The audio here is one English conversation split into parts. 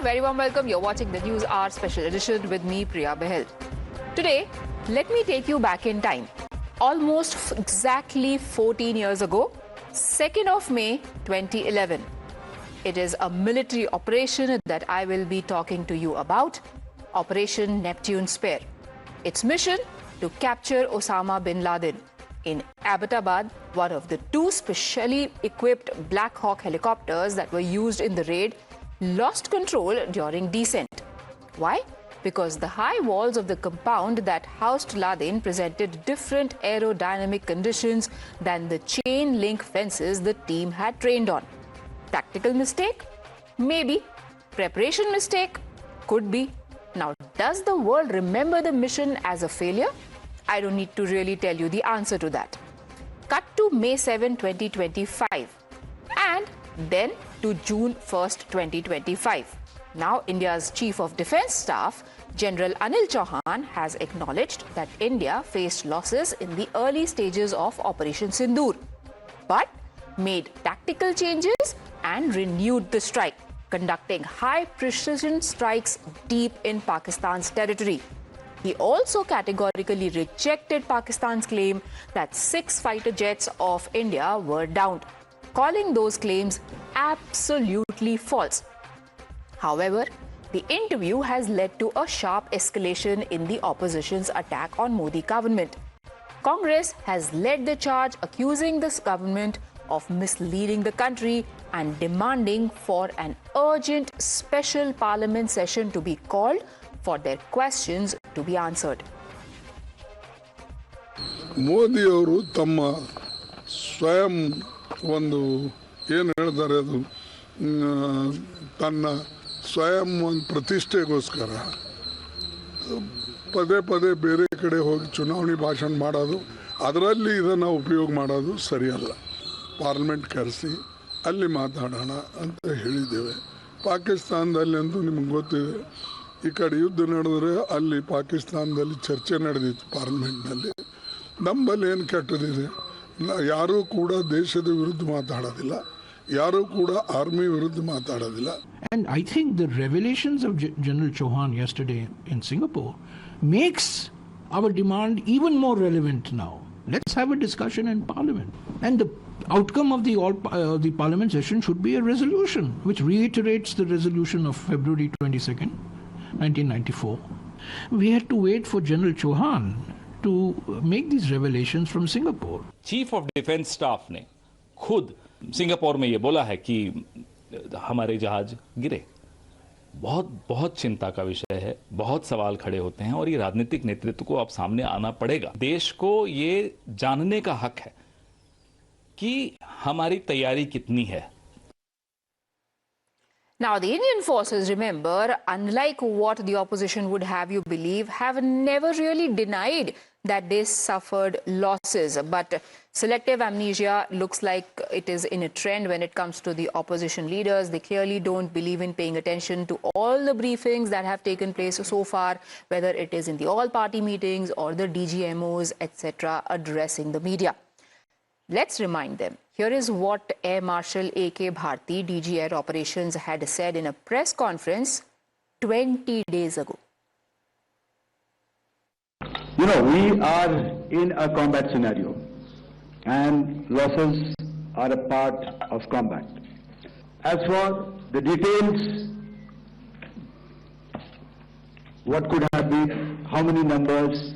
very warm welcome. You're watching the Newshour Special Edition with me, Priya Bahal. Today, let me take you back in time. Almost exactly 14 years ago, 2nd of May 2011. It is a military operation that I will be talking to you about, Operation Neptune Spare. Its mission to capture Osama bin Laden. In Abbottabad, one of the two specially equipped Black Hawk helicopters that were used in the raid lost control during descent. Why? Because the high walls of the compound that housed Laden presented different aerodynamic conditions than the chain link fences the team had trained on. Tactical mistake? Maybe. Preparation mistake? Could be. Now, does the world remember the mission as a failure? I don't need to really tell you the answer to that. Cut to May 7, 2025 and then to June 1st, 2025. Now, India's Chief of Defence Staff, General Anil Chauhan, has acknowledged that India faced losses in the early stages of Operation Sindhoor, but made tactical changes and renewed the strike, conducting high-precision strikes deep in Pakistan's territory. He also categorically rejected Pakistan's claim that 6 fighter jets of India were downed, calling those claims absolutely false. However, the interview has led to a sharp escalation in the opposition's attack on Modi government. Congress has led the charge, accusing this government of misleading the country and demanding for an urgent special parliament session to be called for their questions to be answered. Modi ಅವರು ತಮ್ಮ ಸ್ವಯಂ ಒಂದು ಏನು ಹೇಳ್ತಾರೆ ಅದು ತನ್ನ ಸ್ವಯಂ ಒಂದು ಪ್ರತಿಷ್ಠೆಗೋಸ್ಕರ ಪದೇ ಪದೇ ಬೇರೆ ಕಡೆ ಹೋಗಿ ಚುನಾವಣೆ ಭಾಷಣ ಮಾಡೋದು ಅದರಲ್ಲಿ ಇದನ್ನು ಉಪಯೋಗ ಮಾಡೋದು ಸರಿಯಲ್ಲ. ಪಾರ್ಲಿಮೆಂಟ್ ಕರೆಸಿ ಅಲ್ಲಿ ಮಾತಾಡೋಣ ಅಂತ ಹೇಳಿದ್ದೇವೆ. ಪಾಕಿಸ್ತಾನದಲ್ಲಿ ಅಂತೂ ನಿಮಗೆ ಗೊತ್ತಿದೆ, ಈ ಕಡೆ ಯುದ್ಧ ನಡೆದರೆ ಅಲ್ಲಿ ಪಾಕಿಸ್ತಾನದಲ್ಲಿ ಚರ್ಚೆ ನಡೆದಿತ್ತು ಪಾರ್ಲಿಮೆಂಟ್ನಲ್ಲಿ. ನಮ್ಮಲ್ಲಿ ಏನು ಕೆಟ್ಟದಿದೆ, ಯಾರೂ ಕೂಡ ದೇಶದ ವಿರುದ್ಧ ಮಾತಾಡೋದಿಲ್ಲ, ಯಾರೂ ಕೂಡ ಆರ್ಮಿ ವಿರುದ್ಧ ಮಾತಾಡೋದಿಲ್ಲ. And I think the revelations of General Chauhan yesterday in Singapore makes our demand even more relevant now. Let's have a discussion in Parliament. And the outcome of the Parliament session should be a resolution which reiterates the resolution of February 22nd, 1994. We had to wait for General Chauhan to make these revelations from Singapore. Chief of Defence Staff ने खुद Singapore में ये बोला है कि हमारे जहाज गिरे. बहुत चिंता का विषय है, बहुत सवाल खड़े होते हैं और ये राजनीतिक नेतृत्व को अब सामने आना पड़ेगा. देश को ये जानने का हक है कि हमारी तैयारी कितनी है. Now, the Indian forces, remember, unlike what the opposition would have you believe, have never really denied that they suffered losses. But selective amnesia looks like it is in a trend when it comes to the opposition leaders. They clearly don't believe in paying attention to all the briefings that have taken place so far, whether it is in the all-party meetings or the DGMOs, etc., addressing the media. Let's remind them. Here is what Air Marshal A.K. Bharti, DG Air Operations, had said in a press conference 20 days ago. You know, we are in a combat scenario and losses are a part of combat. As for the details, what could have been, how many numbers,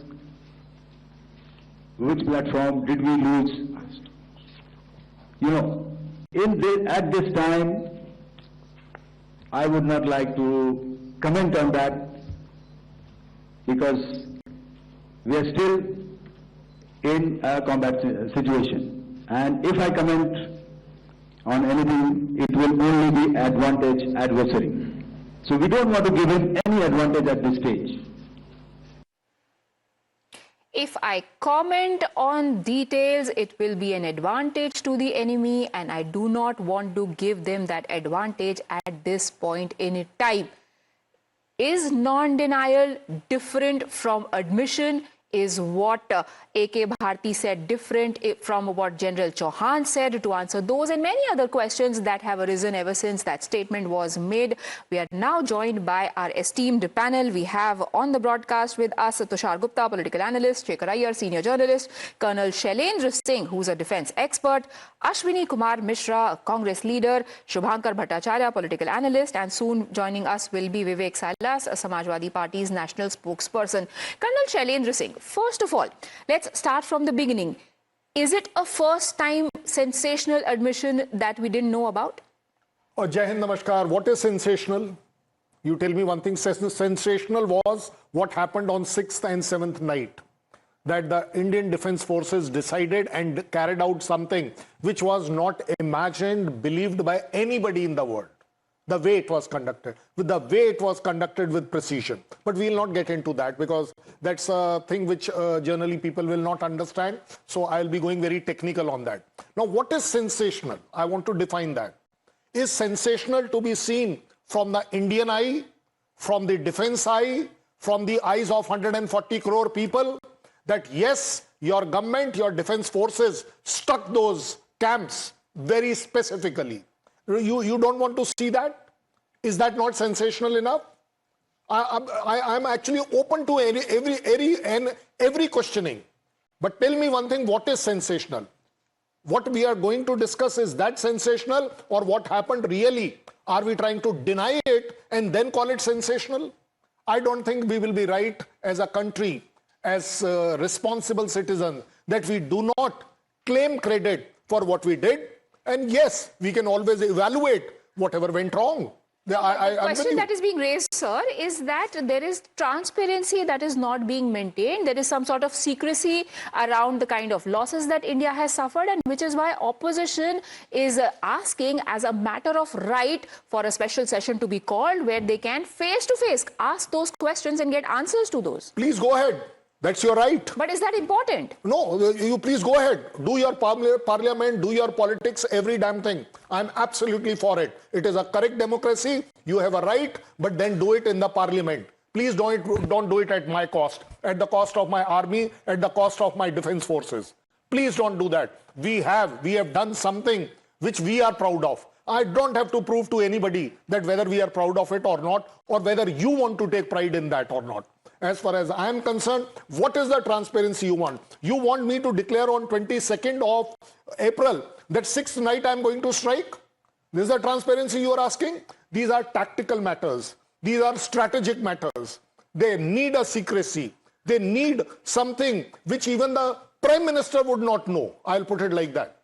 which platform did we lose? You know, at this time, I would not like to comment on that because we are still in a combat situation. And if I comment on anything, it will only be advantage adversary. So we don't want to give him any advantage at this stage. If I comment on details, it will be an advantage to the enemy, and I do not want to give them that advantage at this point in time. Is non-denial different from admission? Is what A.K. Bharti said different from what General Chauhan said? To answer those and many other questions that have arisen ever since that statement was made, we are now joined by our esteemed panel. We have on the broadcast with us Tushar Gupta, political analyst, Shekhar Iyer, senior journalist, Colonel Shailendra Singh, who's a defense expert, Ashwini Kumar Mishra, a Congress leader, Shubhankar Bhattacharya, political analyst, and soon joining us will be Vivek Sailas, a Samajwadi Party's national spokesperson. Colonel Shailendra Singh, first of all, let's start from the beginning. Is it a first-time sensational admission that we didn't know about? Oh, Jai Hind, Namaskar. What is sensational? You tell me one thing. Sensational was what happened on 6th and 7th night. That the Indian Defence Forces decided and carried out something which was not imagined, believed by anybody in the world. The way it was conducted, with precision. But we will not get into that because that's a thing which generally people will not understand. So I'll be going very technical on that. Now, what is sensational? I want to define that. Is sensational to be seen from the Indian eye, from the defense eye, from the eyes of 140 crore people? That yes, your government, your defense forces struck those camps very specifically. You don't want to see that? Is that not sensational enough? I'm actually open to every questioning. But tell me one thing, what is sensational? What we are going to discuss, is that sensational or what happened really? Are we trying to deny it and then call it sensational? I don't think we will be right as a country, as responsible citizens, that we do not claim credit for what we did. And yes, we can always evaluate whatever went wrong. The question that is being raised, sir, is that there is transparency that is not being maintained. There is some sort of secrecy around the kind of losses that India has suffered, and which is why opposition is asking as a matter of right for a special session to be called where they can face-to-face ask those questions and get answers to those. Please go ahead. That's your right. But is that important? No, you please go ahead. Do your parliament, do your politics, every damn thing. I'm absolutely for it. It is a correct democracy. You have a right, but then do it in the parliament. Please don't do it at my cost, at the cost of my army, at the cost of my defense forces. Please don't do that. We have done something which we are proud of. I don't have to prove to anybody that whether we are proud of it or not, or whether you want to take pride in that or not. As far as I am concerned, what is the transparency you want? You want me to declare on 22nd of April that 6th night I am going to strike? This is the transparency you are asking? These are tactical matters. These are strategic matters. They need a secrecy. They need something which even the Prime Minister would not know. I'll put it like that.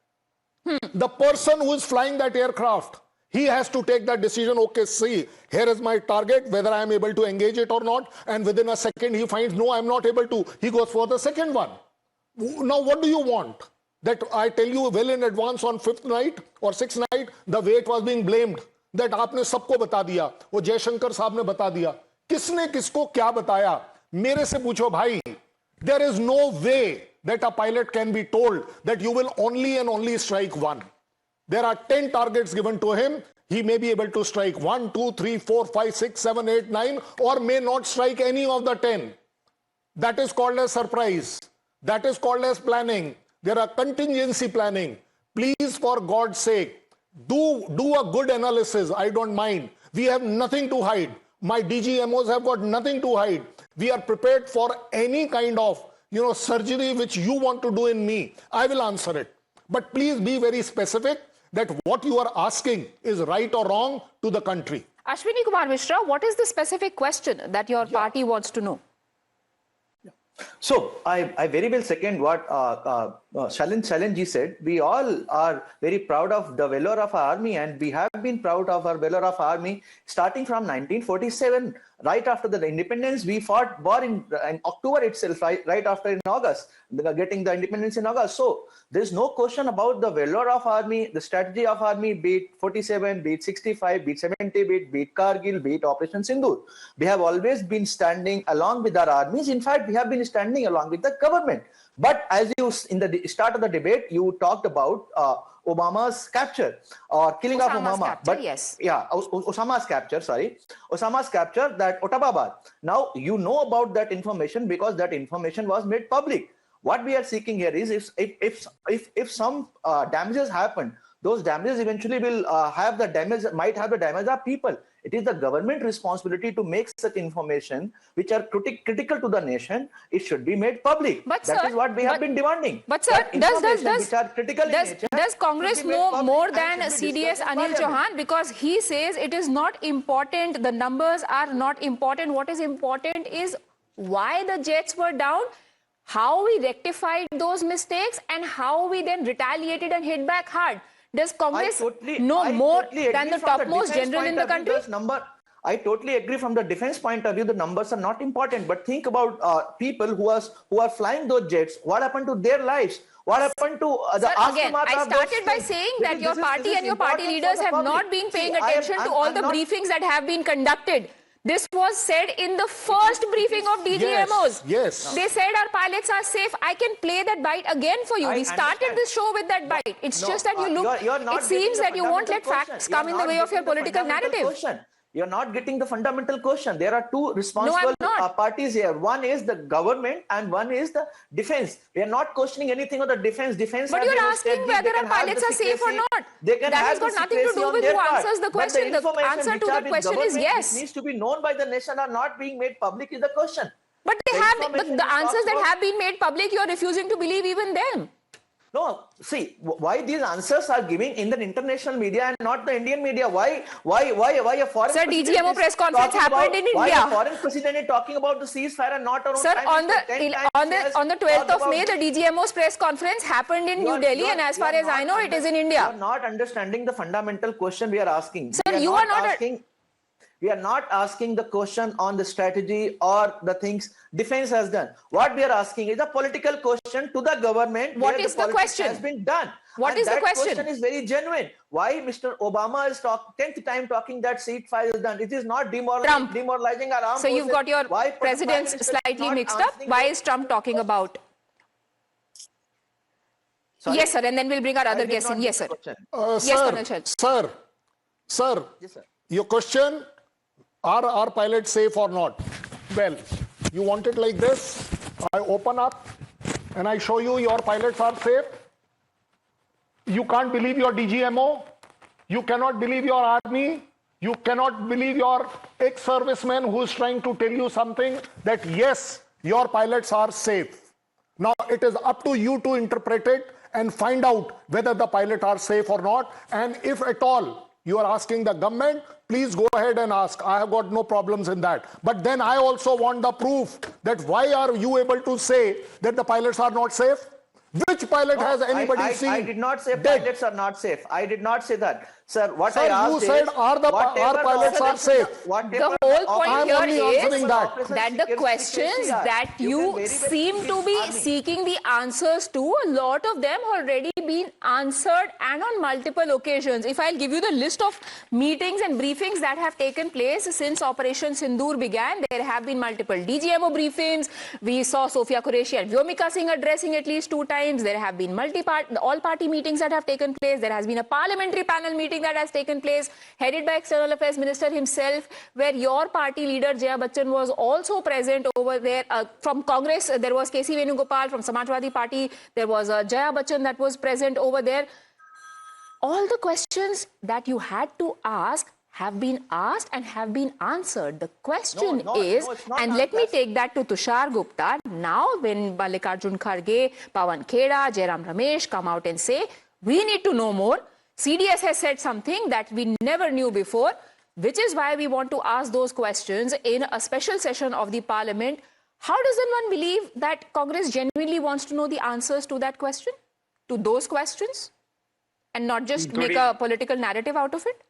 The person who is flying that aircraft, he has to take that decision. Okay, see, here is my target, whether I am able to engage it or not. And within a second, he finds, no, I'm not able to. He goes for the second one. Now, what do you want? That I tell you well in advance on 5th night or 6th night, the way it was being blamed. That आपने सबको बता दिया. वो जयशंकर साहब ने बता दिया. किसने किसको क्या बताया? मेरे से पूछो भाई. There is no way that a pilot can be told that you will only and only strike one. There are 10 targets given to him. He may be able to strike 1, 2, 3, 4, 5, 6, 7, 8, 9, or may not strike any of the 10. That is called as surprise. That is called as planning. There are contingency planning. Please, for God's sake, do a good analysis. I don't mind. We have nothing to hide. My DGMOs have got nothing to hide. We are prepared for any kind of surgery which you want to do in me. I will answer it. But please be very specific that what you are asking is right or wrong to the country. Ashwini Kumar Mishra, what is the specific question that your party wants to know? So I very well second what Shailendra said. We all are very proud of the valor of our army, and we have been proud of our valor of our army starting from 1947. Right after the independence, we fought war in October itself, right after in August, getting the independence in August. So there's no question about the valor of army, the strategy of army, be it 47, be it 65, be it 70, be it Kargil, be it Operation Sindhoor. We have always been standing along with our armies. In fact, we have been standing along with the government. But as you, in the start of the debate, you talked about Obama's capture or killing of Osama's Obama. capture, yes. Yeah, Osama's capture, sorry. Osama's capture, that Ottababad. Now, you know about that information because that information was made public. What we are seeking here is if some damages happen, those damages eventually will have the damage, might have the damage of people. It is the government responsibility to make such information which are critical to the nation. It should be made public. But that sir, is what we have been demanding. But sir, does Congress know more than CDS Anil Chauhan? Because he says it is not important. The numbers are not important. What is important is why the jets were down, how we rectified those mistakes, and how we then retaliated and hit back hard. Does Congress know more than the topmost general in the country? I totally agree from the defense point of view. The numbers are not important, but think about people who are flying those jets. What happened to their lives? What happened to the again, I started by saying that your party and your party leaders have not been paying attention to all the briefings that have been conducted. This was said in the first briefing of DGMOs. Yes. They said our pilots are safe. I can play that bite again for you. We started this show with that bite. It's just that you look, it seems that you won't let facts come in the way of your political narrative. You're not getting the fundamental question. There are two responsible parties here. One is the government and one is the defense. We are not questioning anything on the defense. But you're asking whether our pilots are safe or not. That has got nothing to do with who answers the question. The answer to that question is yes. It needs to be known by the nation are not being made public is the question. But they have the answers that have been made public. You're refusing to believe even them. No, see, why these answers are giving in the international media and not the Indian media? Why a foreign Sir, DGMO press conference happened in India. Why a foreign president is talking about the ceasefire and not our own? Sir, on the 12th of May, the DGMO's press conference happened in New Delhi, and as far as I know, it is in India. You are not understanding the fundamental question we are asking. Sir, you are not asking. We are not asking the question on the strategy or the things defense has done. What we are asking is a political question to the government. What is the question? Has been done. What is the question? That question is very genuine. Why Mr. Obama is 10th time talking that ceasefire is done? It is not demoralizing our armed forces. So you've got your presidents slightly mixed up. Why is Trump talking about? Sorry? Yes, sir. And then we'll bring our other guests in. Yes, sir. Sir. Yes, sir. Your question. Are our pilots safe or not? Well, you want it like this. I open up and I show you your pilots are safe. You can't believe your DGMO. You cannot believe your army. You cannot believe your ex-serviceman who is trying to tell you something that yes, your pilots are safe. Now it is up to you to interpret it and find out whether the pilots are safe or not. And if at all you are asking the government, please go ahead and ask. I have got no problems in that. But then I also want the proof that why are you able to say that the pilots are not safe? Which pilot has anybody seen? I did not say dead? Pilots are not safe. I did not say that. Sir, what I Sir, asked you said our pilots are safe. The whole point here is that the questions that you seem to be seeking the answers to, a lot of them already been answered and on multiple occasions. If I'll give you the list of meetings and briefings that have taken place since Operation Sindhoor began, there have been multiple DGMO briefings. We saw Sofia Qureshi and Vyomika Singh addressing at least 2 times. There have been all-party meetings that have taken place. There has been a parliamentary panel meeting that has taken place, headed by External Affairs Minister himself, where your party leader Jaya Bachchan was also present over there. From Congress, there was KC Venugopal. From Samajwadi Party, there was Jaya Bachchan that was present over there. All the questions that you had to ask have been asked and have been answered. The question is, and let me take that to Tushar Gupta, now when Mallikarjun Kharge, Pawan Kheda, Jairam Ramesh come out and say, we need to know more. CDS has said something that we never knew before, which is why we want to ask those questions in a special session of the parliament. How does one believe that Congress genuinely wants to know the answers to that question, to those questions, and not just make a political narrative out of it?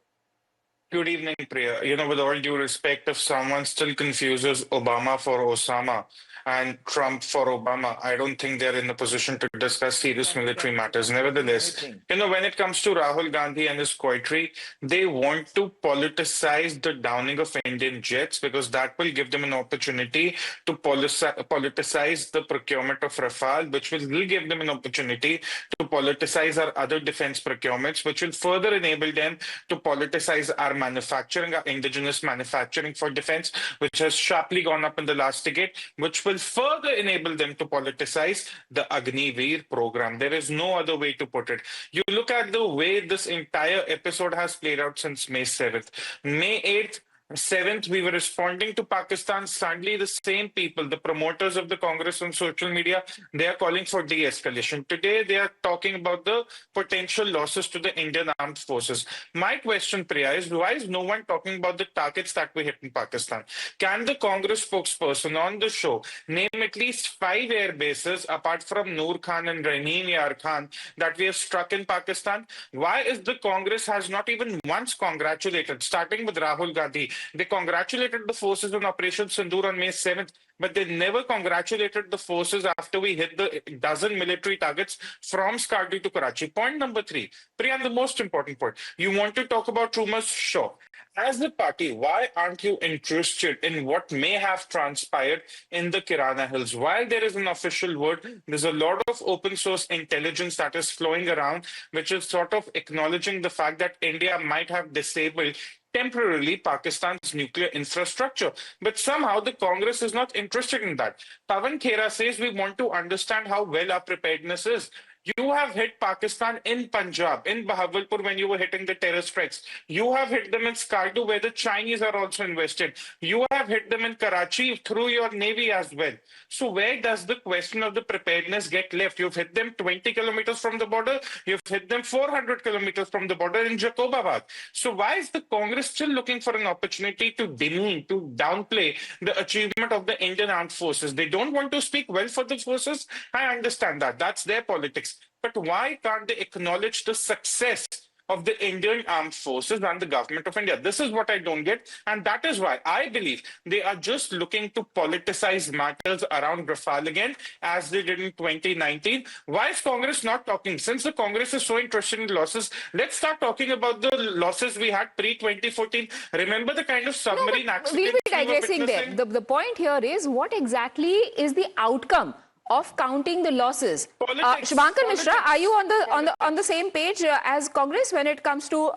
Good evening, Priya. With all due respect, if someone still confuses Obama for Osama and Trump for Obama, I don't think they're in a position to discuss serious military matters. Nevertheless, when it comes to Rahul Gandhi and his poetry, they want to politicize the downing of Indian jets because that will give them an opportunity to politicize the procurement of Rafale, which will give them an opportunity to politicize our other defense procurements, which will further enable them to politicize our manufacturing, our indigenous manufacturing for defense, which has sharply gone up in the last decade, which will further enable them to politicize the Agniveer program. There is no other way to put it. You look at the way this entire episode has played out since May 7th. May 8th, 7th, we were responding to Pakistan. Suddenly, the same people, the promoters of the Congress on social media, they are calling for de-escalation. Today, they are talking about the potential losses to the Indian armed forces. My question, Priya, is why is no one talking about the targets that we hit in Pakistan? Can the Congress spokesperson on the show name at least 5 air bases apart from Noor Khan and Rahim Yar Khan that we have struck in Pakistan? Why is the Congress has not even once congratulated, starting with Rahul Gandhi? They congratulated the forces on Operation Sindhoor on May 7th, but they never congratulated the forces after we hit the dozen military targets from Skardu to Karachi. Point number 3. Priya, the most important point. You want to talk about rumors? Sure. As a party, why aren't you interested in what may have transpired in the Kirana Hills? While there is an official word, there's a lot of open source intelligence that is flowing around, which is sort of acknowledging the fact that India might have disabled temporarily Pakistan's nuclear infrastructure. But somehow the Congress is not interested in that. Pawan Khera says we want to understand how well our preparedness is. You have hit Pakistan in Punjab, in Bahawalpur when you were hitting the terror strikes. You have hit them in Skardu where the Chinese are also invested. You have hit them in Karachi through your navy as well. So where does the question of the preparedness get left? You've hit them 20 kilometers from the border. You've hit them 400 kilometers from the border in Jacobabad. So why is the Congress still looking for an opportunity to demean, to downplay the achievement of the Indian armed forces? They don't want to speak well for the forces. I understand that. That's their politics. But why can't they acknowledge the success of the Indian armed forces and the government of India? This is what I don't get. And that is why I believe they are just looking to politicize matters around Rafale again, as they did in 2019. Why is Congress not talking? Since the Congress is so interested in losses, let's start talking about the losses we had pre-2014. Remember the kind of submarine accidents we'll be digressing there. The point here is what exactly is the outcome of counting the losses. Shubhankar Mishra, are you on the same page as Congress when it comes to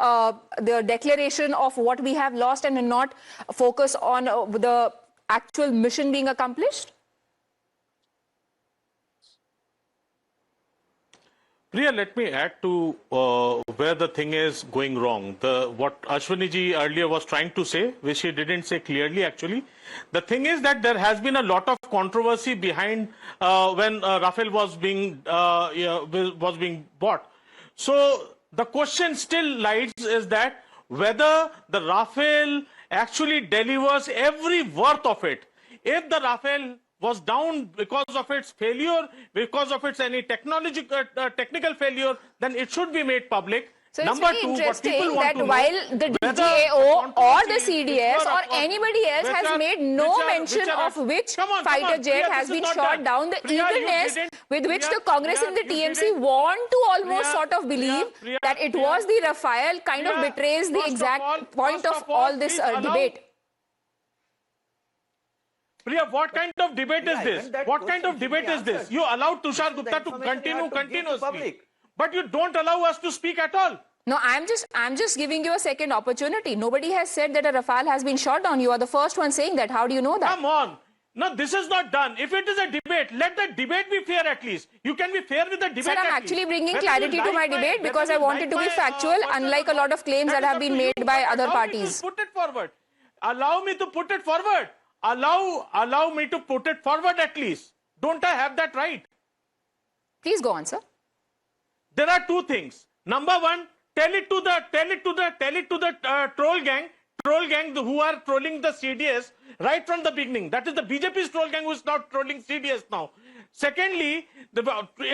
the declaration of what we have lost and not focus on the actual mission being accomplished? Priya, let me add to where the thing is going wrong. What Ashwini ji earlier was trying to say, which he didn't say clearly actually. The thing is that there has been a lot of controversy behind when Rafale was being bought. So the question still lies is that whether the Rafale actually delivers every worth of it. If the Rafale was down because of its failure, because of its any technical failure, then it should be made public. So it's very interesting that while the DGAO or the CDS or anybody else has made no mention of which fighter jet has been shot down, the eagerness with which the Congress and the TMC want to almost sort of believe that it was the Rafale kind of betrays the exact point of all this debate. Priya, what kind of debate is this? What kind of debate is this? You allowed Tushar Gupta to continue continuously, but you don't allow us to speak at all. No, I'm just giving you a second opportunity. Nobody has said that a Rafale has been shot down. You are the first one saying that. How do you know that? Come on. No, this is not done. If it is a debate, let the debate be fair at least. You can be fair with the debate. Sir, I'm actually bringing clarity to my debate because I wanted to be factual, unlike a lot of claims that have been made by other parties. Put it forward. Allow me to put it forward. Allow me to put it forward at least. Don't I have that right? Please go on, sir. There are two things. Number one, tell it to the troll gang troll gang who are trolling the CDS right from the beginning. That is the BJP's troll gang who is not trolling CDS now. Secondly,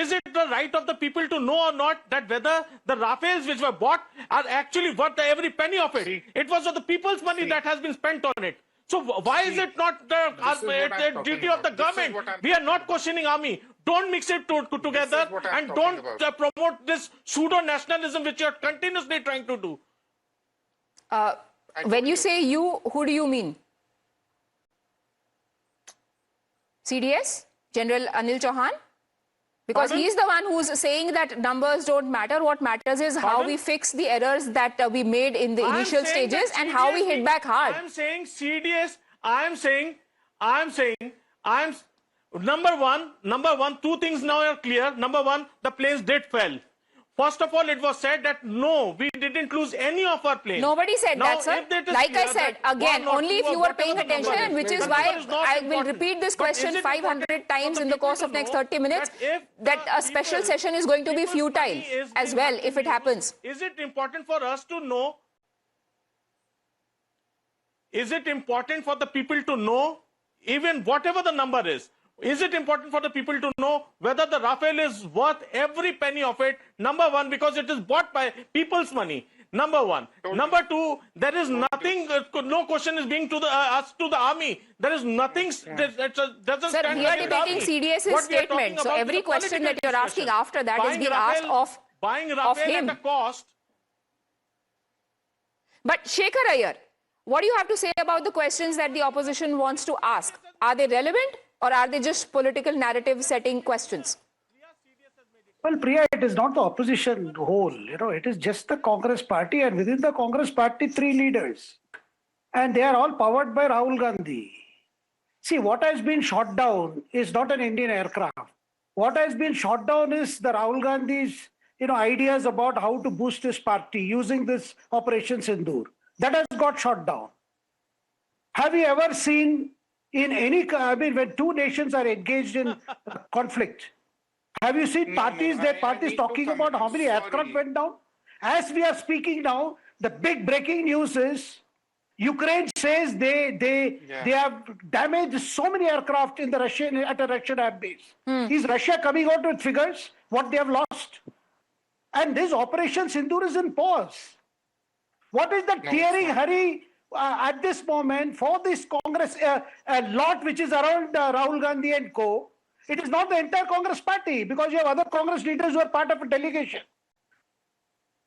is it the right of the people to know or not that whether the Rafales which were bought are actually worth every penny of it? It was of the people's money that has been spent on it. So why is it not the duty of the government? We are not questioning army. Don't mix it together and don't promote this pseudo-nationalism which you are continuously trying to do. When you say you, who do you mean? CDS? General Anil Chauhan? Because he is the one who's saying that numbers don't matter. What matters is how we fix the errors that we made in the initial stages and how we hit back hard. I'm saying CDS, number one, two things now are clear. Number one, the planes did fall. First of all, it was said that no, we didn't lose any of our planes. Nobody said that, sir. Like I said, again, only if you were paying attention, which is why I will repeat this question 500 times in the course of next 30 minutes, that a special session is going to be futile as well if it happens. Is it important for us to know? Is it important for the people to know, even whatever the number is? Is it important for the people to know whether the Rafale is worth every penny of it? Number one, because it is bought by people's money. Number one. Number two, there is nothing, no question is being asked to the army. There is nothing that doesn't Sir, stand we are like debating CDS's statement. So every question that you're asking after that is being asked of him. At a cost. But Shekhar Iyer, what do you have to say about the questions that the opposition wants to ask? Are they relevant? Or are they just political narrative setting questions? Well, Priya, it is not the opposition whole. It is just the Congress party, and within the Congress party, 3 leaders. And they are all powered by Rahul Gandhi. See, what has been shot down is not an Indian aircraft. What has been shot down is the Rahul Gandhi's, ideas about how to boost his party using this Operation Sindhoor. That has got shot down. Have you ever seen in any, when two nations are engaged in conflict, have you seen parties talking about how many aircraft went down? As we are speaking now, the big breaking news is Ukraine says they have damaged so many aircraft in the at a Russian air base. Is Russia coming out with figures what they have lost? And this Operation Sindhoor is in pause. What is the tearing hurry at this moment for this Congress lot which is around Rahul Gandhi and co? It is not the entire Congress party, because you have other Congress leaders who are part of a delegation.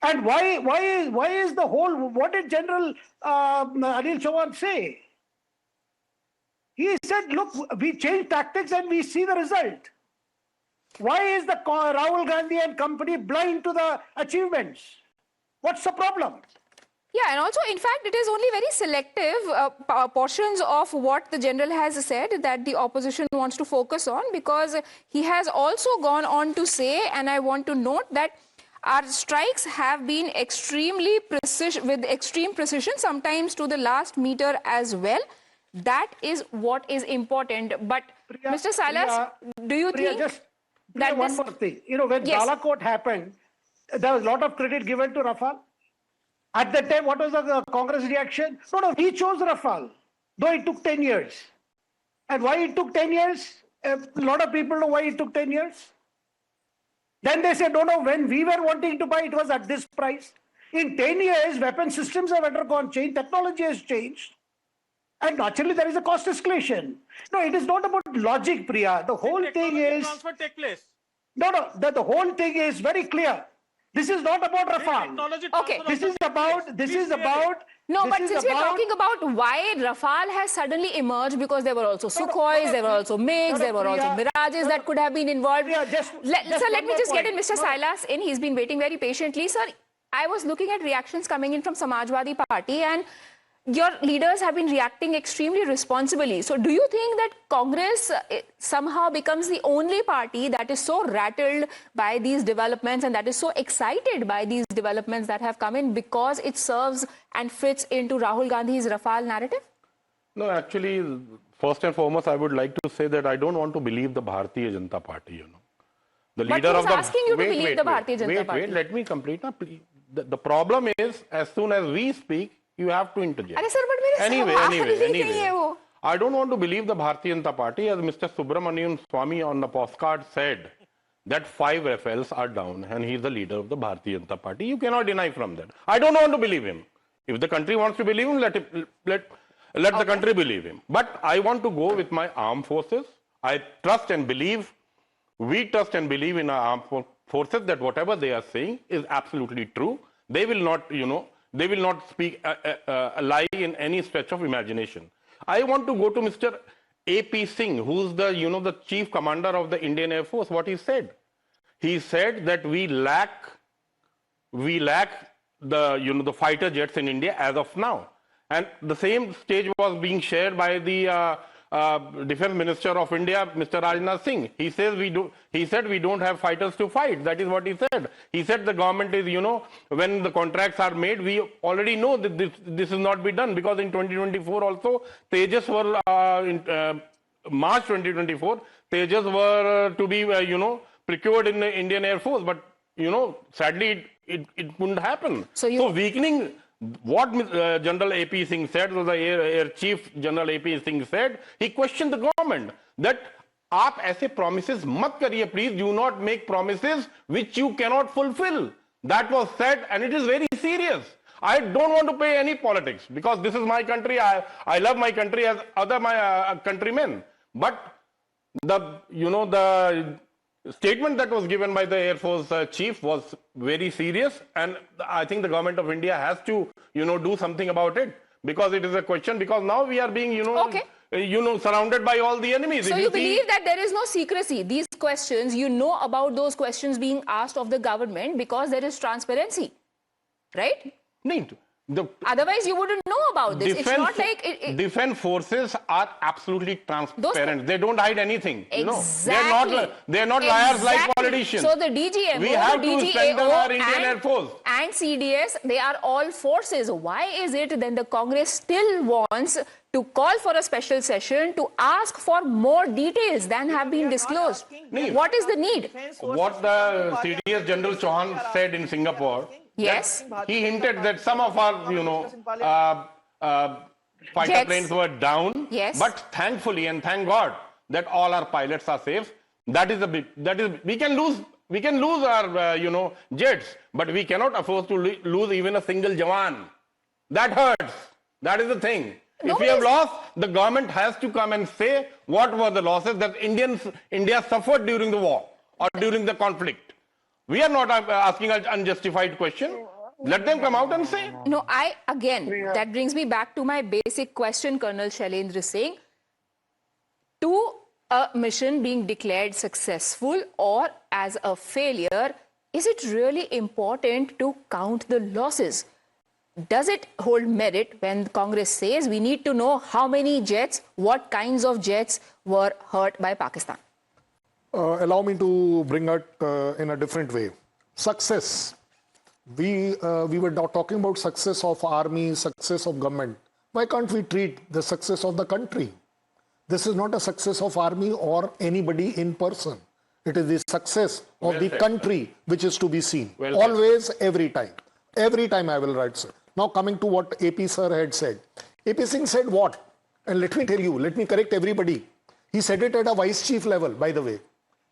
And why is the whole, what did General Anil Chauhan say? He said, look, we changed tactics and we see the result. Why is the Rahul Gandhi and company blind to the achievements? What's the problem? Yeah, and also, in fact, it is only very selective portions of what the general has said that the opposition wants to focus on, because he has also gone on to say, and I want to note that our strikes have been with extreme precision, sometimes to the last meter as well. That is what is important. But Priya, Mr. Salas, do you think that one more thing? When Balakot happened, there was a lot of credit given to Rafale. At that time, what was the Congress reaction? No, we chose Rafale, though it took 10 years. And why it took 10 years? A lot of people know why it took 10 years. Then they said, no, when we were wanting to buy, it was at this price. In 10 years, weapon systems have undergone change, technology has changed. And naturally, there is a cost escalation. No, it is not about logic, Priya. The whole thing is... transfer take place. No, the whole thing is very clear. This is not about Rafale. Okay. This is about... No, but since we're talking about why Rafale has suddenly emerged, because there were also Sukhois, there were also MiGs, there were also Mirages that could have been involved. Sir, let me just get in Mr. Silas in. He's been waiting very patiently. Sir, I was looking at reactions coming in from Samajwadi Party, and your leaders have been reacting extremely responsibly. So do you think that Congress somehow becomes the only party that is so rattled by these developments and that is so excited by these developments that have come in because it serves and fits into Rahul Gandhi's Rafale narrative? No, actually, first and foremost, I would like to say that I don't want to believe the Bharatiya Janata Party, The leader of the... asking you to believe the Bharatiya Janata Party. Let me complete. The problem is, as soon as we speak, You have to interject. अरे sir, but मेरे Anyway. है वो. I don't want to believe the Bharatiya Janata Party, as Mr. Subramanian Swamy on the postcard said, that 5 Rafales are down and he is the leader of the Bharatiya Janata Party. You cannot deny from that. I don't want to believe him. If the country wants to believe him, let the country believe him. But I want to go with my armed forces. I trust and believe, we trust and believe in our armed forces that whatever they are saying is absolutely true. They will not, they will not speak a lie in any stretch of imagination. I want to go to Mr. A.P. Singh, who's the, the chief commander of the Indian Air Force, what he said. He said that we lack the, the fighter jets in India as of now. And the same stage was being shared by the Defense Minister of India, Mr. Rajnath Singh. He said we don't have fighters to fight. That is what he said. He said the government is, when the contracts are made, we already know that this will not be done, because in 2024 also, Tejas were, in March 2024, Tejas were to be, procured in the Indian Air Force. But, sadly, it wouldn't happen. So weakening what General A.P. Singh said, the Air Chief General A.P. Singh said, he questioned the government that aap aise promises mat kariye, please do not make promises which you cannot fulfill. That was said, and it is very serious. I don't want to play any politics, because this is my country. I love my country as other my countrymen. But the statement that was given by the Air Force chief was very serious, and I think the government of India has to, do something about it, because it is a question, because now we are being, surrounded by all the enemies. So you believe that there is no secrecy. These questions, about those questions being asked of the government because there is transparency, right? Otherwise, you wouldn't know about this. It's not like defense forces are absolutely transparent. They don't hide anything. Exactly. They're not liars like politicians. So the DGMO, we have to strengthen our Indian Air Force and CDS. They are all forces. Why is it then the Congress still wants to call for a special session to ask for more details than have been disclosed? What is the need? What the CDS General Chauhan said in Singapore. Yes. He hinted that some of our, fighter planes were down. Yes. But thankfully, and thank God, that all our pilots are safe. That is we can lose our, jets, but we cannot afford to lose even a single Jawan. That hurts. That is the thing. If we have lost, the government has to come and say what were the losses that India suffered during the war or during the conflict. We are not asking an unjustified question. Let them come out and say. That brings me back to my basic question, Colonel Shailendra Singh. To a mission being declared successful or as a failure, is it really important to count the losses? Does it hold merit when Congress says we need to know how many jets, what kinds of jets were hurt by Pakistan? Allow me to bring it in a different way. Success. We were now talking about success of army, success of government. Why can't we treat the success of the country? This is not a success of army or anybody in person. It is the success of the country which is to be seen. Always, every time. Every time I will write, sir. Now coming to what AP sir had said. AP Singh said what? And let me tell you, let me correct everybody. He said it at a vice chief level, by the way.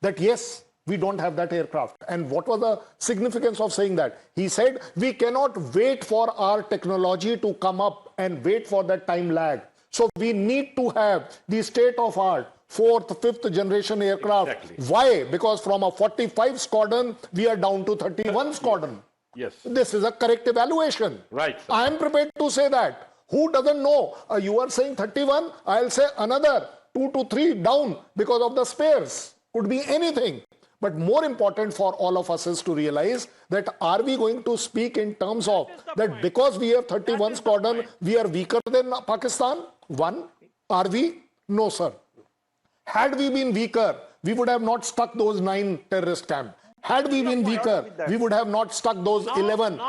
That yes, we don't have that aircraft. And what was the significance of saying that? He said, we cannot wait for our technology to come up and wait for that time lag. So we need to have the state-of-art 4th, 5th generation aircraft. Exactly. Why? Because from a 45 squadron, we are down to 31 squadron. Yes. This is a correct evaluation. Right. Sir. I am prepared to say that. Who doesn't know? You are saying 31, I'll say another 2 to 3 down because of the spares. Could be anything. But more important for all of us is to realize that are we going to speak in terms of that because we have 31 squadron, we are weaker than Pakistan? One, are we? No, sir. Had we been weaker, we would have not stuck those 9 terrorist camps. Had we been weaker, we would have not stuck those 11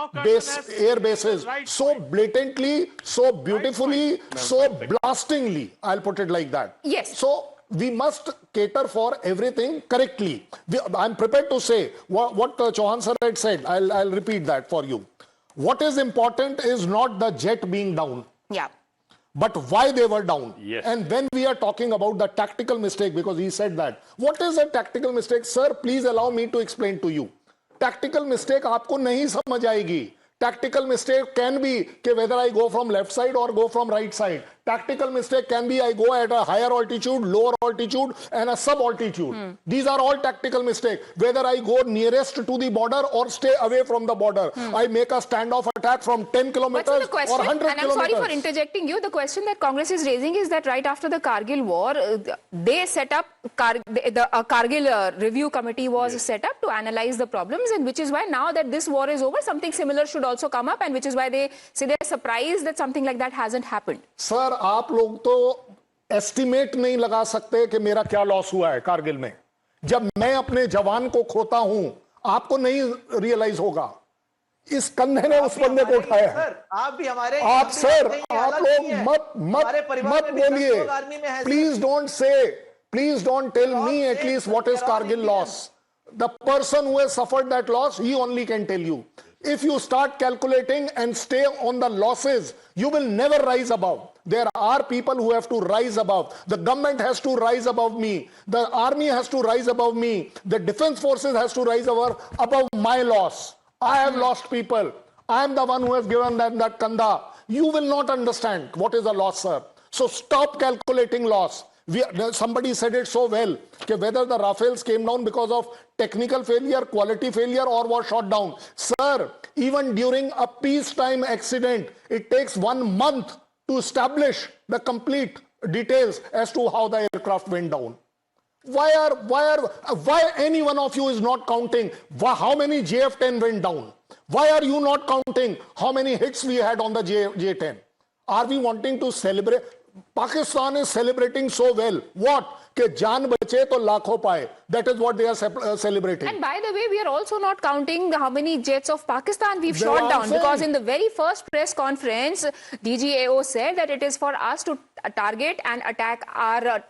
air bases so blatantly, so beautifully, so blastingly. I'll put it like that. Yes. So we must cater for everything correctly. I'm prepared to say what Chauhan sir had said. I'll repeat that for you. What is important is not the jet being down. Yeah. But why they were down. Yes. And when we are talking about the tactical mistake, because he said that, what is a tactical mistake? Sir, please allow me to explain to you. Tactical mistake आपको नहीं समझ आएगी. Tactical mistake can be whether I go from left side or go from right side. Tactical mistake can be I go at a higher altitude, lower altitude, and a sub-altitude. These are all tactical mistakes. Whether I go nearest to the border or stay away from the border. I make a standoff attack from 10 kilometers or 100 kilometers. And I'm sorry for interjecting you. The question that Congress is raising is that right after the Kargil war, they set up, the Kargil review committee was set up to analyze the problems, and which is why now that this war is over, something similar should also come up, and which is why they say they're surprised that something like that hasn't happened. Sir, आप लोग तो estimate नहीं लगा सकते कि मेरा क्या loss हुआ है कारगिल में. जब मैं अपने जवान को खोता हूं, आपको नहीं रियलाइज होगा. इस कंधे ने उस बंदे को उठाया है. आप भी हमारे, आप सर, आप लोग मत बोलिए. Please don't tell me at least what is Kargil loss. The person who has suffered that loss, he only can tell you. If you start calculating and stay on the losses, you will never rise above. There are people who have to rise above. The government has to rise above me. The army has to rise above me. The defense forces has to rise above my loss. I have lost people. I am the one who has given them that kanda. You will not understand what is a loss, sir. So stop calculating loss. Somebody said it so well, whether the Rafales came down because of technical failure, quality failure, or was shot down. Sir, even during a peacetime accident, it takes 1 month to establish the complete details as to how the aircraft went down. Why any one of you is not counting how many JF-10 went down? Why are you not counting how many hits we had on the J-10? Are we wanting to celebrate? Pakistan is celebrating so well. What? कि जान बचे तो लाखों पाए. That is what they are celebrating. And by the way, we are also not counting how many jets of Pakistan we've shot down, because in the very first press conference, DGAO said that it is for us to target and attack our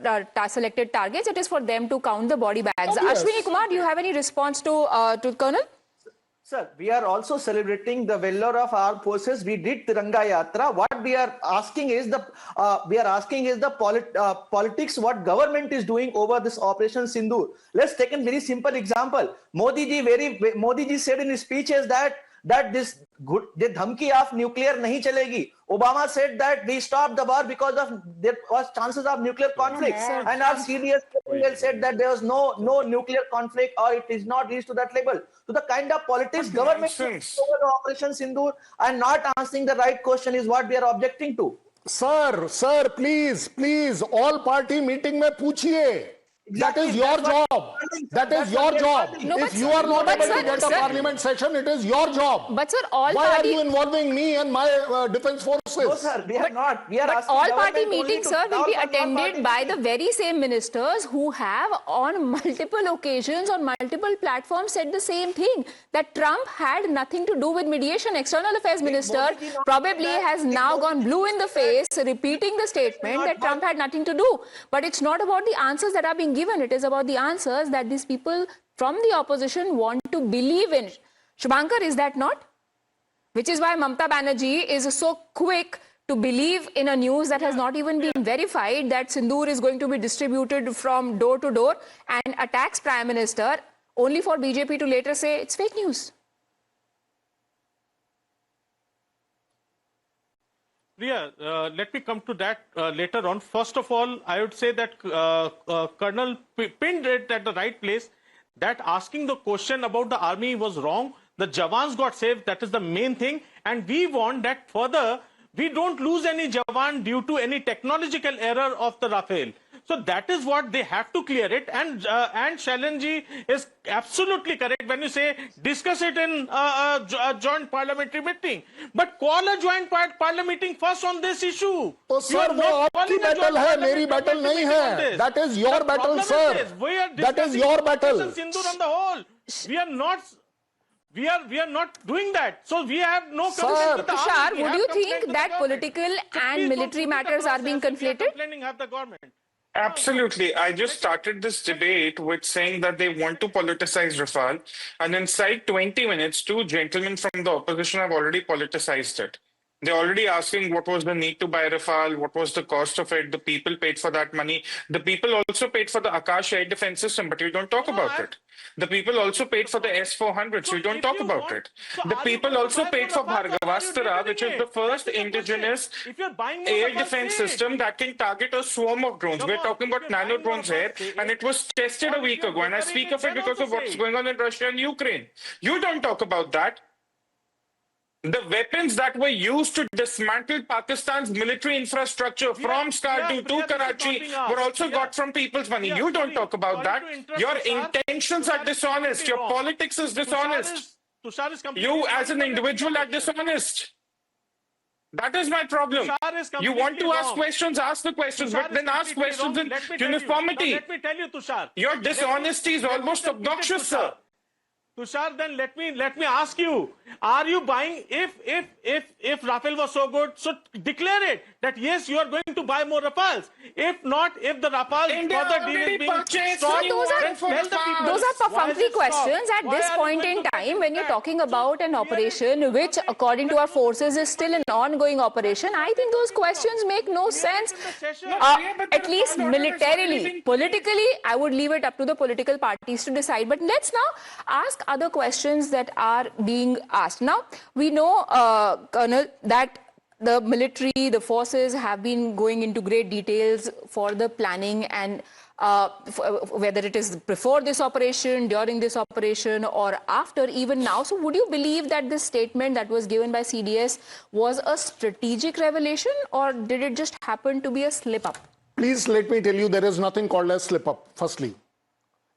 selected targets. It is for them to count the body bags. Yes. Ashwini Kumar, do you have any response to Colonel? Sir, we are also celebrating the valor of our forces. We did Tiranga Yatra. What we are asking is the politics. What government is doing over this Operation Sindhoor. Let's take a very simple example. Modi ji said in his speeches that this dhamki of nuclear nahi chalegi. Obama said that we stopped the war because of there was chances of nuclear conflict, and our CDS said that there was no nuclear conflict, or it is not reached to that level. So the kind of politics government over the Operation Sindhoor and not answering the right question is what we are objecting to. Sir, please, all party meeting में पूछिए. That is your job. That is your job. If you are not able to get a parliament session, it is your job. But sir, why are you involving me and my defense forces? No, sir, we are not. We are but asking all party government meetings, only sir, to will be count on one attended party by meeting. the very same ministers who have on multiple occasions, on multiple platforms said the same thing, that Trump had nothing to do with mediation. External Affairs Minister probably has now gone blue in the face, repeating the statement that Trump had nothing to do. But it's not about the answers that are being given. It is about the answers that these people from the opposition want to believe in. Shubhankar, is that not? Which is why Mamata Banerjee is so quick to believe in a news that has not even been verified, that Sindhoor is going to be distributed from door to door, and attacks Prime Minister, only for BJP to later say it's fake news. Priya, let me come to that later on. First of all, I would say that Colonel pinned it at the right place, that asking the question about the army was wrong. The Jawans got saved. That is the main thing. And we want that further, we don't lose any Jawan due to any technological error of the Rafale. So that is what they have to clear it. And Shailenji is absolutely correct when you say discuss it in a joint parliamentary meeting. But call a joint parliamentary meeting first on this issue. तो sir वो आपकी battle है, मेरी battle नहीं है. That is your battle, sir. That is your battle. Sindhoor on the whole. We are not doing that. So we have no connection with the Tushar, army. would you think that political and military matters are being conflated? Have the government. Absolutely. I just started this debate with saying that they want to politicize Rafale, and inside 20 minutes, two gentlemen from the opposition have already politicized it. They're already asking what was the need to buy Rafale, what was the cost of it, the people paid for that money. The people also paid for the Akash air defense system, but you don't talk about it. The people also paid for the S-400s, you don't talk about it. The people also paid for Bhargavastra, which is the first indigenous air defense system that can target a swarm of drones. We're talking about nano drones here, and it was tested a week ago. And I speak of it because of what's going on in Russia and Ukraine. You don't talk about that. The weapons that were used to dismantle Pakistan's military infrastructure from Skardu to Karachi were also got from people's money. You don't talk about that. Your intentions are dishonest. Your politics is dishonest. You as an individual are dishonest. That is my problem. You want to ask questions, ask the questions, but then ask questions in uniformity. Let me tell you, Tushar. Your dishonesty is almost obnoxious, sir. Tushar, then let me ask you: are you buying? If Rafale was so good, so declare it that yes, you are going to buy more Rafales. If not, if the Rafale further deal is being stopped, those are perfunctory questions at this point in time when you're talking about an operation which, according to our forces, is still an ongoing operation. I think those questions make no sense. At least militarily, politically, I would leave it up to the political parties to decide. But let's now ask other questions that are being asked. Now, we know, Colonel, that the military, the forces have been going into great details for the planning and whether it is before this operation, during this operation, or after, even now. So would you believe that this statement that was given by CDS was a strategic revelation, or did it just happen to be a slip-up? Please let me tell you, there is nothing called a slip-up, firstly.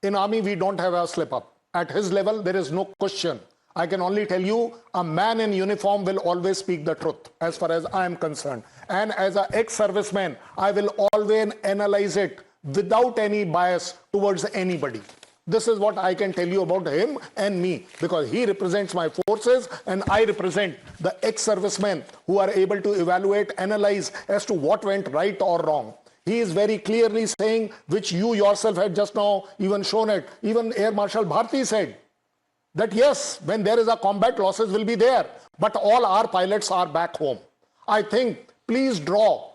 In army, we don't have a slip-up. At his level, there is no question. I can only tell you, a man in uniform will always speak the truth, as far as I am concerned. And as an ex-serviceman, I will always analyze it without any bias towards anybody. This is what I can tell you about him and me, because he represents my forces and I represent the ex-servicemen who are able to evaluate, analyze as to what went right or wrong. He is very clearly saying, which you yourself had just now even shown it, even Air Marshal Bharti said, that yes, when there is a combat, losses will be there, but all our pilots are back home. I think, please draw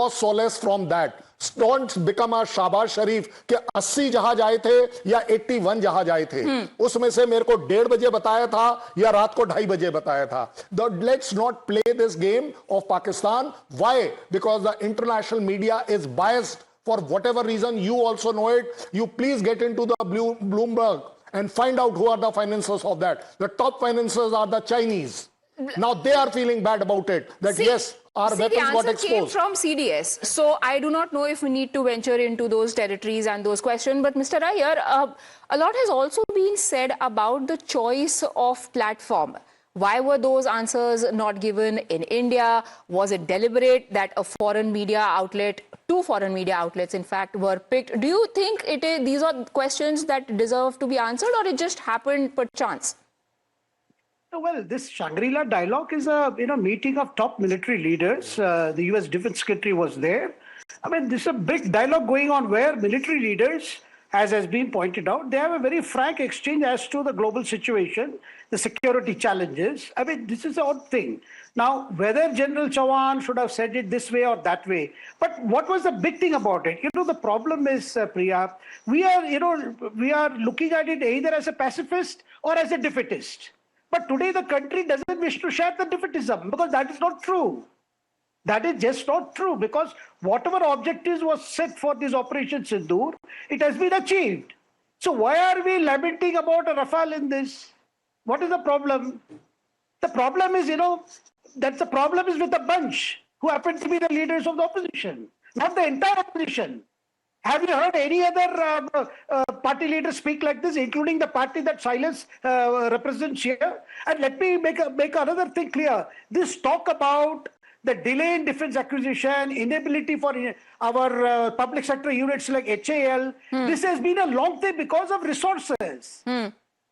solace from that. Don't become a Shahbaz Sharif कि 80 जहाज आए थे या 81 जहाज आए थे, उसमें से मेरे को 1:30 बजे बताया था या रात को 2:30 बजे बताया था. Let's not play this game of Pakistan. Why? Because the international media is biased for whatever reason. You also know it. You please get into the Bloomberg and find out who are the financiers of that. The top financiers are the Chinese. Now they are feeling bad about it. That yes, our weapons got exposed. The answer came from CDS. So I do not know if we need to venture into those territories and those questions. But Mr. Iyer, a lot has also been said about the choice of platform. Why were those answers not given in India? Was it deliberate that a foreign media outlet, two foreign media outlets, in fact, were picked? Do you think these are questions that deserve to be answered, or it just happened per chance? Well, this Shangri-La dialogue is a meeting of top military leaders. The US Defense Secretary was there. I mean, this is a big dialogue going on where military leaders, as has been pointed out, they have a very frank exchange as to the global situation, the security challenges. I mean, this is the odd thing. Now, whether General Chauhan should have said it this way or that way, but what was the big thing about it? The problem is, Priya, we are looking at it either as a pacifist or as a defeatist. But today the country doesn't wish to share the defeatism, because that is not true. That is just not true, because whatever objectives was set for this Operation Sindhoor, it has been achieved. So why are we lamenting about a Rafale in this? What is the problem? The problem is, that the problem is with the bunch who happen to be the leaders of the opposition, not the entire opposition. Have you heard any other party leader speak like this, including the party that Silas represents here? And let me make another thing clear. This talk about the delay in defense acquisition, inability for our public sector units like HAL, this has been a long thing because of resources.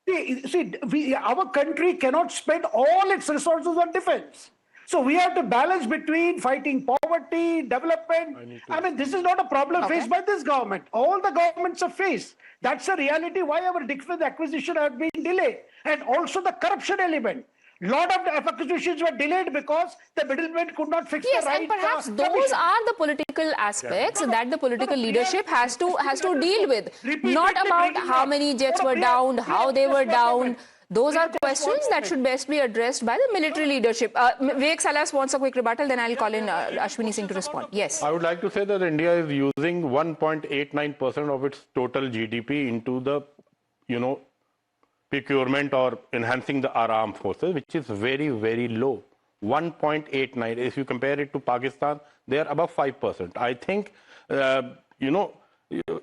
See, our country cannot spend all its resources on defense. So we have to balance between fighting poverty, development. I mean, this is not a problem faced by this government. All the governments have faced. That's the reality why our defense acquisition has been delayed. And also the corruption element. Lot of acquisitions were delayed because the middlemen could not fix the right. And perhaps those are the political aspects that the political leadership has to deal with. Not about how many jets were downed, how they were downed. Those are questions that should best be addressed by the military leadership. Vivek Salas wants a quick rebuttal, then I'll call in Ashwini Singh to respond. Yes. I would like to say that India is using 1.89% of its total GDP into the, procurement or enhancing our armed forces, which is very, very low. 1.89. If you compare it to Pakistan, they are above 5%. I think,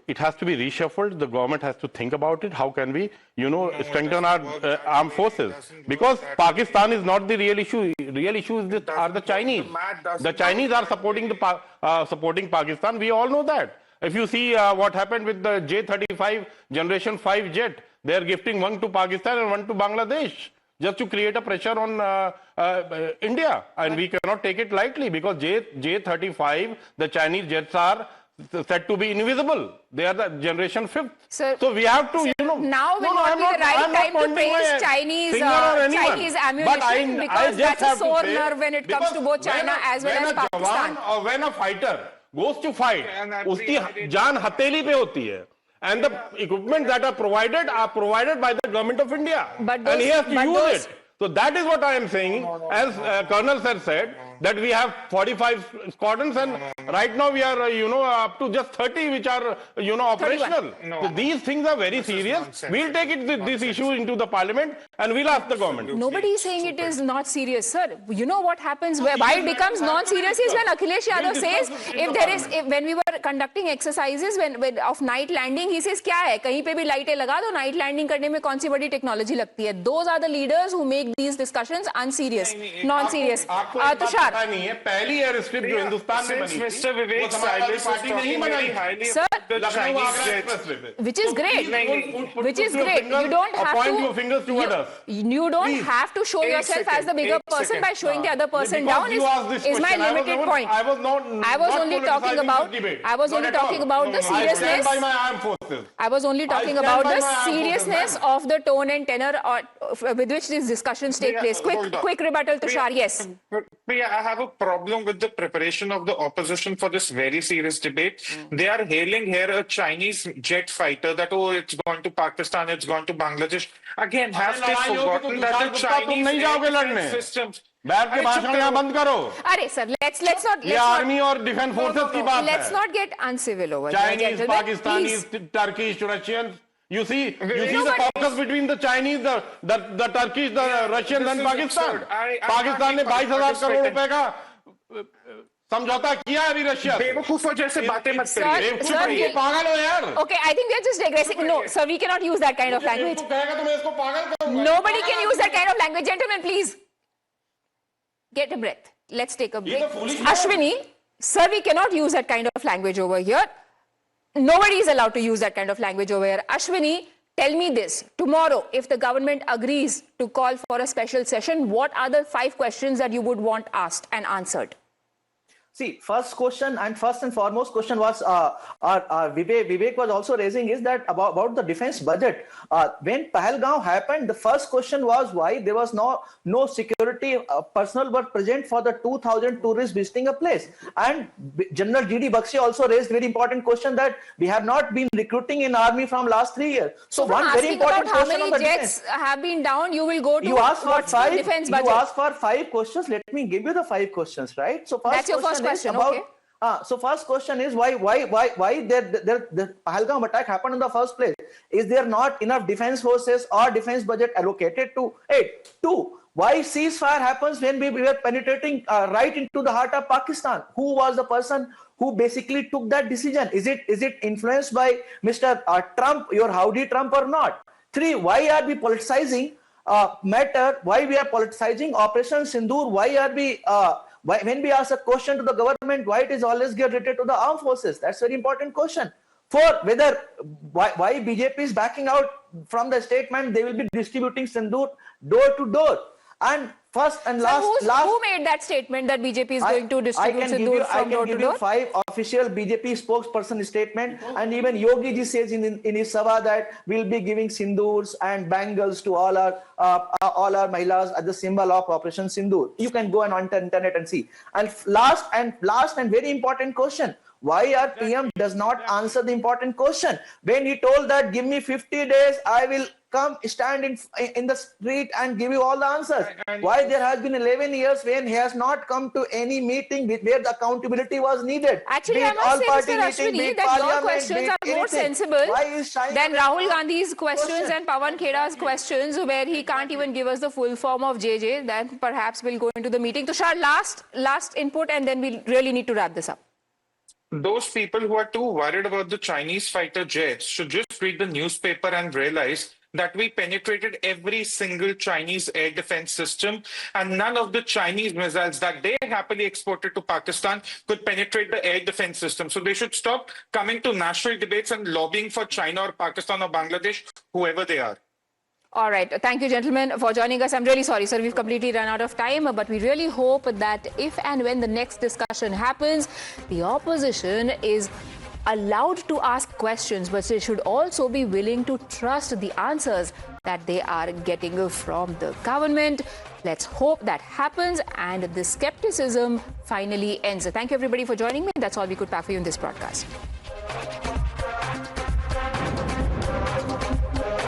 it has to be reshuffled. The government has to think about it. How can we, strengthen our armed forces? Because Pakistan is not the real issue. Real issue are the Chinese. The Chinese are supporting supporting Pakistan. We all know that. If you see what happened with the J-35 Generation 5 jet, they are gifting one to Pakistan and one to Bangladesh, just to create a pressure on India. And we cannot take it lightly because J-35, the Chinese jets are said to be invisible. They are the generation 5th. So we have to, Now will not be the right time to praise Chinese ammunition because that's a sore nerve when it comes to both China as well as Pakistan. Or when a fighter goes to fight, uski jaan hateli pe hoti hai. And the equipment that are provided by the government of India. And he has to use it. So that is what I am saying. As Colonel sir said, that we have 45 squadrons and right now we are, up to just 30 which are, operational. So these things are very serious. We'll take this issue into the parliament and we'll ask the government. Nobody is saying it is not serious, sir. You know what happens, why it becomes non-serious is when Akhilesh Yadav says, when we were conducting exercises of night landing, he says, kya hai? Kahin pe bhi lighte laga do, night landing karne mein kaun si badi technology lagti hai? Those are the leaders who make these discussions unserious, non-serious. Tushar. नहीं है पहली air strip जो हिंदुस्तान में बनी Mr. Vivek Salas party नहीं बनाई sir, which is great, you don't have point your fingers toward us. You don't have to show yourself as the bigger person by showing the other person down is my limited point. I was only talking about the seriousness. I was only talking about the seriousness of the tone and tenor with which these discussions take place. Quick rebuttal, Tushar. Yes. Priya, I have a problem with the preparation of the opposition for this very serious debate. They are hailing here a Chinese jet fighter that, it's gone to Pakistan, it's gone to Bangladesh. Again, have they forgotten that the Chinese systems... बैठ के भाषण यहाँ बंद करो. अरे sir, let's not. ये army और defence forces की बात है. Let's not get uncivil over here. Chinese, Pakistanis, Turkish, Russians. You see the caucus between the Chinese, the Turkish, the Russians and Pakistan. Pakistan ने 22,000 करोड़ रुपए का समझौता किया अभी रशिया. बेवकूफों जैसे बातें मत करिए. पागल हो यार. Okay, I think we are just digressing. No, sir, we cannot use that kind of language. Nobody can use that kind of language. Gentlemen, please. Get a breath. Let's take a break. Ashwini, sir, we cannot use that kind of language over here. Nobody is allowed to use that kind of language over here. Ashwini, tell me this. Tomorrow, if the government agrees to call for a special session, what are the 5 questions that you would want asked and answered? See, first and foremost question was Vivek was also raising is that about the defense budget. When Pahalgaon happened, the first question was why there was no security personnel were present for the 2,000 tourists visiting a place. And General G.D. Bakshi also raised very important question that we have not been recruiting in army from last 3 years. So one very important question on the defense. How many jets have been down? You will go to what's the defense budget? You asked for 5 questions. Let me give you the 5 questions, right? So that's your first question. Okay. So first question is why the Pahalgam attack happened in the first place? Is there not enough defense forces or defense budget allocated to it? 2. Why ceasefire happens when we were penetrating right into the heart of Pakistan? Who was the person who basically took that decision? Is it influenced by Mr. Trump, your howdy Trump or not? 3. Why are we politicizing matter? Why we are politicizing Operation Sindhoor? Why are we when we ask a question to the government, why it is always get related to the armed forces? That's a very important question. 4, why BJP is backing out from the statement they will be distributing Sindhoor door to door. And First and Sir, last. who made that statement that BJP is going to distribute Sindhoor from door to door? I can give you 5 official BJP spokesperson statement, and even Yogi ji says in his sabha that we'll be giving Sindhoors and bangles to all our mahilas as the symbol of Operation Sindhoor. You can go on internet and see. And last and very important question. Why our PM does not answer the important question? When he told that give me 50 days, I will come stand in the street and give you all the answers. Why there has been 11 years when he has not come to any meeting where the accountability was needed? Actually, I must say, Mr. Ashwini, that your questions are more sensible than Rahul Gandhi's questions and Pawan Kheda's questions, where he can't even give us the full form of JJ. Then perhaps we'll go into the meeting. Tushar, last input, and then we really need to wrap this up. Those people who are too worried about the Chinese fighter jets should just read the newspaper and realize that we penetrated every single Chinese air defense system, and none of the Chinese missiles that they happily exported to Pakistan could penetrate the air defense system. So they should stop coming to national debates and lobbying for China or Pakistan or Bangladesh, whoever they are. All right. Thank you, gentlemen, for joining us. I'm really sorry, sir. We've completely run out of time, but we really hope that if and when the next discussion happens, the opposition is allowed to ask questions, but they should also be willing to trust the answers that they are getting from the government. Let's hope that happens and the skepticism finally ends. Thank you, everybody, for joining me. That's all we could pack for you in this broadcast.